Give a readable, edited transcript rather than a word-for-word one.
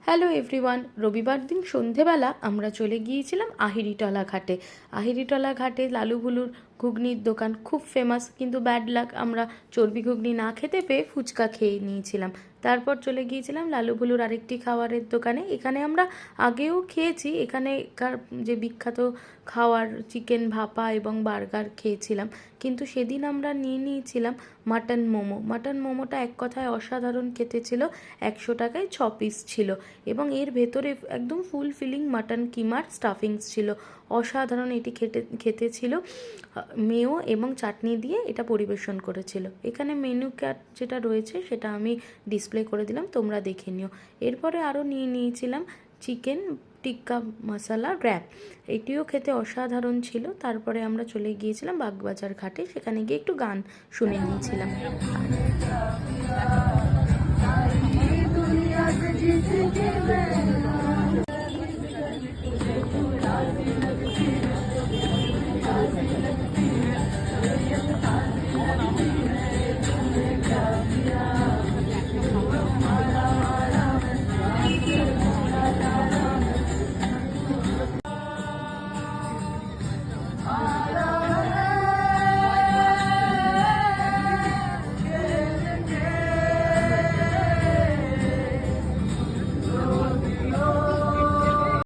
Hello everyone, রবিবার দিন সন্ধেবেলা আমরা চলে গিয়েছিলাম আহিরিটলা ঘাটে। আহিরিটলা ঘাটে লালুভুলুর ঘুগনির দোকান খুব ফেমাস, কিন্তু ব্যাড লাক আমরা চর্বি ঘুগনি না খেতে পেয়ে ফুচকা খেয়ে নিয়েছিলাম। তারপর চলে গিয়েছিলাম লালুভুলুর আরেকটি খাবারের দোকানে। এখানে আমরা আগেও খেয়েছি, এখানেকার যে বিখ্যাত খাওয়ার চিকেন ভাপা এবং বার্গার খেয়েছিলাম, কিন্তু সেদিন আমরা নিয়েছিলাম মাটন মোমো। মাটন মোমোটা এক কথায় অসাধারণ খেতে ছিল। 100 টাকায় 6 পিস ছিল এবং এর ভেতরে একদম ফুল ফিলিং মাটন কিমার স্টাফিংস ছিল। অসাধারণ এটি খেতে ছিল। মেয়ো এবং চাটনি দিয়ে এটা পরিবেশন করেছিল। এখানে মেনু কার্ড যেটা রয়েছে সেটা আমি ডিসপ্লে করে দিলাম, তোমরা দেখে নিও। এরপরে আরও নিয়েছিলাম চিকেন টিক্কা মশলা র্যাপ, এটিও খেতে অসাধারণ ছিল। তারপরে আমরা চলে গিয়েছিলাম বাগবাজার ঘাটে, সেখানে গিয়ে একটু গান শুনে নিয়েছিলাম। दुनिया से जीत के